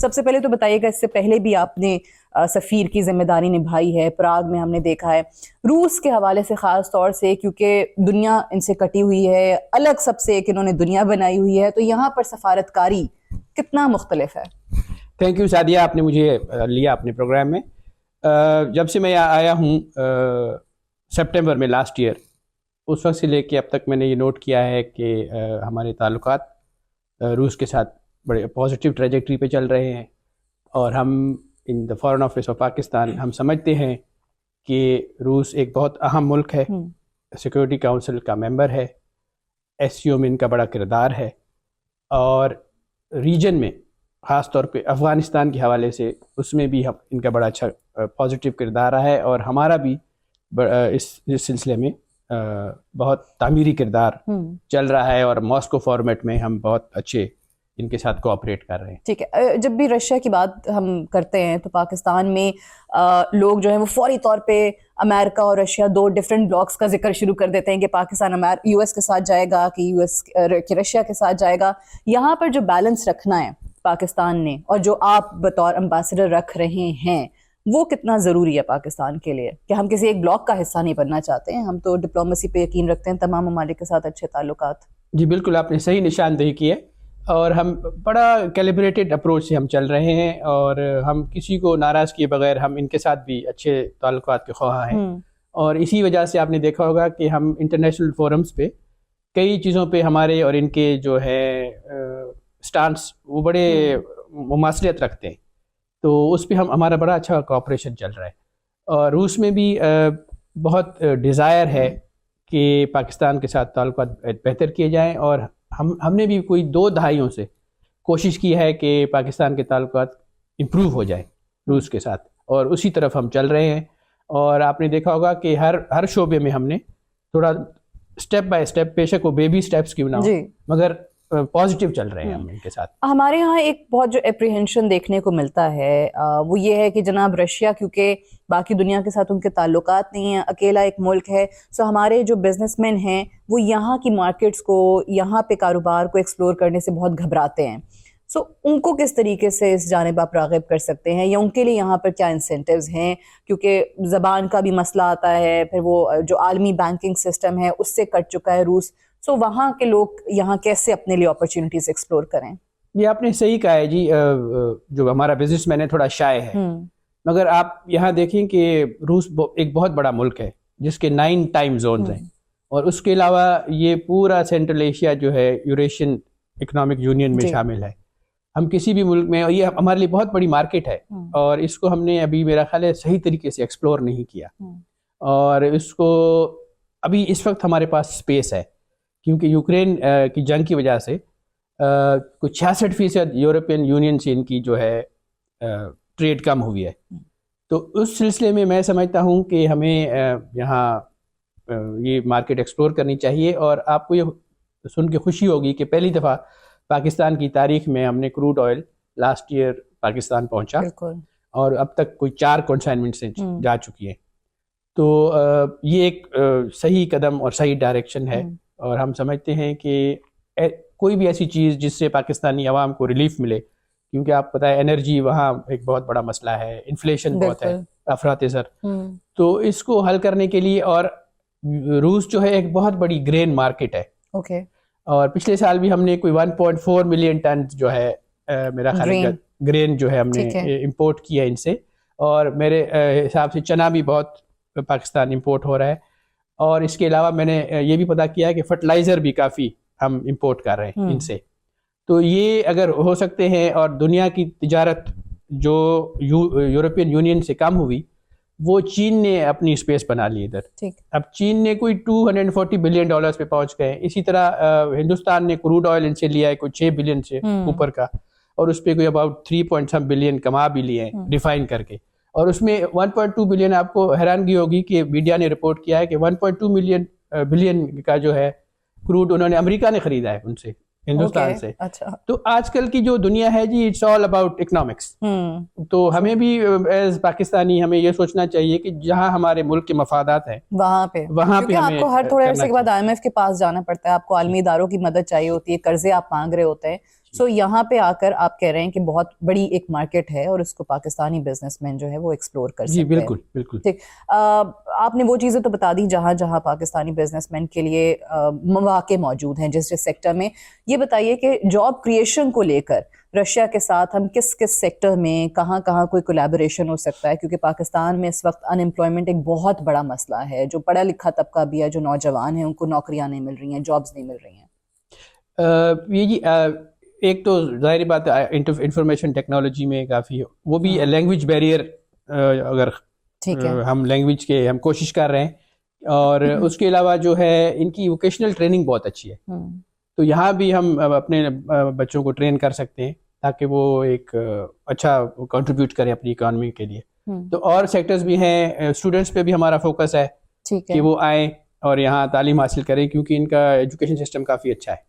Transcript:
سب سے پہلے تو بتائیے گا، اس سے پہلے بھی آپ نے سفیر کی ذمہ داری نبھائی ہے پراگ میں، ہم نے دیکھا ہے روس کے حوالے سے خاص طور سے، کیونکہ دنیا ان سے کٹی ہوئی ہے، الگ سب سے ایک انہوں نے دنیا بنائی ہوئی ہے، تو یہاں پر سفارتکاری کتنا مختلف ہے؟ تھینک یو سعدیہ، آپ نے مجھے لیا اپنے پروگرام میں. جب سے میں آیا ہوں سپٹمبر میں لاسٹ ایئر، اس وقت سے لے کے اب تک میں نے یہ نوٹ کیا ہے کہ ہمارے تعلقات روس کے ساتھ بڑے پازیٹیو ٹریجیکٹری پہ چل رہے ہیں، اور ہم ان the foreign office of Pakistan ہم سمجھتے ہیں کہ روس ایک بہت اہم ملک ہے، سیکورٹی کونسل کا ممبر ہے، ایس سی او میں ان کا بڑا کردار ہے، اور ریجن میں خاص طور پہ افغانستان کے حوالے سے اس میں بھی ان کا بڑا اچھا پازیٹیو کردار رہا ہے، اور ہمارا بھی اس سلسلے میں بہت تعمیری کردار چل رہا ہے، اور ماسکو فارمیٹ میں ہم بہت اچھے ان کے ساتھ کوآپریٹ کر رہے ہیں. ٹھیک ہے، جب بھی رشیا کی بات ہم کرتے ہیں تو پاکستان میں لوگ جو ہیں وہ فوری طور پہ امریکہ اور رشیا دو ڈیفرنٹ بلاکس کا ذکر شروع کر دیتے ہیں کہ پاکستان یو ایس کے ساتھ جائے گا کہ یو ایس رشیا کے ساتھ جائے گا. یہاں پر جو بیلنس رکھنا ہے پاکستان نے، اور جو آپ بطور امبیسڈر رکھ رہے ہیں، وہ کتنا ضروری ہے پاکستان کے لیے کہ ہم کسی ایک بلاک کا حصہ نہیں بننا چاہتے ہیں، ہم تو ڈپلومیسی پہ یقین رکھتے ہیں، تمام ممالک کے ساتھ اچھے تعلقات. جی بالکل، آپ نے صحیح نشاندہی کی ہے، اور ہم بڑا کیلیبریٹڈ اپروچ سے ہم چل رہے ہیں، اور ہم کسی کو ناراض کیے بغیر ہم ان کے ساتھ بھی اچھے تعلقات کے خواہاں ہیں. اور اسی وجہ سے آپ نے دیکھا ہوگا کہ ہم انٹرنیشنل فورمز پہ کئی چیزوں پہ ہمارے اور ان کے جو ہے سٹانس وہ بڑے مماثلت رکھتے ہیں، تو اس پہ ہمارا بڑا اچھا کوآپریشن چل رہا ہے. اور روس میں بھی بہت ڈیزائر ہے کہ پاکستان کے ساتھ تعلقات بہتر کیے جائیں، اور ہم نے بھی کوئی 2 دہائیوں سے کوشش کی ہے کہ پاکستان کے تعلقات امپروو ہو جائیں روس کے ساتھ، اور اسی طرف ہم چل رہے ہیں. اور آپ نے دیکھا ہوگا کہ ہر شعبے میں ہم نے تھوڑا اسٹیپ بائی اسٹیپ، بے شک وہ بیبی اسٹیپس کیوں نہ ہو، مگر پازیٹیو چل رہے ہیں ہم ان کے ساتھ. ہمارے ہاں ایک بہت جو اپریہنشن دیکھنے کو ملتا ہے وہ یہ ہے کہ جناب رشیا کیونکہ باقی دنیا کے ساتھ ان کے تعلقات نہیں ہیں، اکیلا ایک ملک ہے، سو ہمارے جو بزنس مین ہیں وہ یہاں کی مارکیٹس کو، یہاں پہ کاروبار کو ایکسپلور کرنے سے بہت گھبراتے ہیں. سو ان کو کس طریقے سے اس جانب آپ راغب کر سکتے ہیں، یا ان کے لیے یہاں پر کیا انسینٹیوز ہیں؟ کیونکہ زبان کا بھی مسئلہ آتا ہے، پھر وہ جو عالمی بینکنگ سسٹم ہے اس سے کٹ چکا ہے روس، سو وہاں کے لوگ یہاں کیسے اپنے لیے اپرچونیٹیز ایکسپلور کریں؟ یہ آپ نے صحیح کہا ہے جی، جو ہمارا بزنس مین ہے تھوڑا شائع ہے، مگر آپ یہاں دیکھیں کہ روس ایک بہت بڑا ملک ہے جس کے 9 ٹائم زونز ہیں، اور اس کے علاوہ یہ پورا سینٹرل ایشیا جو ہے یوریشین اکنامک یونین میں شامل ہے. ہم کسی بھی ملک میں، اور یہ ہمارے لیے بہت بڑی مارکیٹ ہے، اور اس کو ہم نے ابھی میرا خیال ہے صحیح طریقے سے ایکسپلور نہیں کیا، اور اس کو ابھی اس وقت ہمارے پاس اسپیس ہے، کیونکہ یوکرین کی جنگ کی وجہ سے کچھ 66% یورپین یونین سے ان کی جو ہے ٹریڈ کم ہوئی ہے. تو اس سلسلے میں میں سمجھتا ہوں کہ ہمیں یہاں یہ مارکیٹ ایکسپلور کرنی چاہیے. اور آپ کو یہ سن کے خوشی ہوگی کہ پہلی دفعہ پاکستان کی تاریخ میں ہم نے crude oil last year Pakistan پہنچا، اور اب تک کوئی 4 کنسائنمنٹ سے جا چکی ہے. تو یہ ایک صحیح قدم اور صحیح ڈائریکشن ہے، اور ہم سمجھتے ہیں کہ کوئی بھی ایسی چیز جس سے پاکستانی عوام کو ریلیف ملے، کیونکہ آپ پتہ ہے انرجی وہاں ایک بہت بڑا مسئلہ ہے، انفلیشن بہت ہے، افراط زر، تو اس کو حل کرنے کے لیے. اور روس جو ہے ایک بہت بڑی گرین مارکیٹ ہے، اور پچھلے سال بھی ہم نے کوئی 1.4 ملین ٹن جو ہے میرا خیال ہے گرین جو ہے ہم نے امپورٹ کیا ان سے، اور میرے حساب سے چنا بھی بہت پاکستان امپورٹ ہو رہا ہے. اور اس کے علاوہ میں نے یہ بھی پتہ کیا ہے کہ فرٹیلائزر بھی کافی ہم امپورٹ کر رہے ہیں ان سے. تو یہ اگر ہو سکتے ہیں، اور دنیا کی تجارت جو یورپین یونین سے کم ہوئی، وہ چین نے اپنی اسپیس بنا لی ادھر. اب چین نے کوئی $240 بلین پہ پہنچ گئے. اسی طرح ہندوستان نے کروڈ آئل ان سے لیا ہے کوئی 6 بلین سے اوپر کا، اور اس پہ کوئی اباؤٹ 3 بلین کما بھی لیے ہیں ریفائن کر کے. اور اس میں 1.2 بلین، آپ کو حیرانگی ہوگی کہ میڈیا نے رپورٹ کیا ہے کہ 1.2 بلین کا جو ہے کروڈ انہوں نے امریکہ نے خریدا ہے ان سے، ہندوستان سے. تو آج کل کی جو دنیا ہے جی، اٹس آل اباؤٹ اکنامکس. تو ہمیں بھی ایز پاکستانی ہمیں یہ سوچنا چاہیے کہ جہاں ہمارے ملک کے مفادات ہیں وہاں پہ آپ کو ہر تھوڑے عرصے کے بعد IMF کے پاس جانا پڑتا ہے، آپ کو عالمی اداروں کی مدد چاہیے ہوتی ہے، قرضے آپ مانگ رہے ہوتے ہیں. سو یہاں پہ آ کر آپ کہہ رہے ہیں کہ بہت بڑی ایک مارکیٹ ہے اور اس کو پاکستانی بزنس مین جو ہے وہ ایکسپلور کر سکتے ہیں. جی بالکل بالکل. ٹھیک, آپ نے وہ چیزیں تو بتا دی جہاں جہاں پاکستانی بزنس مین کے لیے مواقع موجود ہیں جس سیکٹر میں. یہ بتائیے کہ جاب کریشن کو لے کر رشیا کے ساتھ ہم کس سیکٹر میں کہاں کوئی کولیبوریشن ہو سکتا ہے, کیونکہ پاکستان میں اس وقت ان امپلائمنٹ ایک بہت بڑا مسئلہ ہے. جو پڑھا لکھا طبقہ بھی ہے, جو نوجوان ہیں, ان کو نوکریاں نہیں مل رہی ہیں, جابز نہیں مل رہی ہیں. یہ جی ایک تو ظاہری بات ہے انفارمیشن ٹیکنالوجی میں کافی وہ بھی لینگویج بیریئر, اگر ہم لینگویج کے ہم کوشش کر رہے ہیں, اور اس کے علاوہ جو ہے ان کی ووکیشنل ٹریننگ بہت اچھی ہے, تو یہاں بھی ہم اپنے بچوں کو ٹرین کر سکتے ہیں تاکہ وہ ایک اچھا کنٹریبیوٹ کریں اپنی اکانومی کے لیے. تو اور سیکٹرز بھی ہیں, اسٹوڈنٹس پہ بھی ہمارا فوکس ہے کہ وہ آئیں اور یہاں تعلیم حاصل کریں, کیونکہ ان کا ایجوکیشن سسٹم کافی اچھا ہے.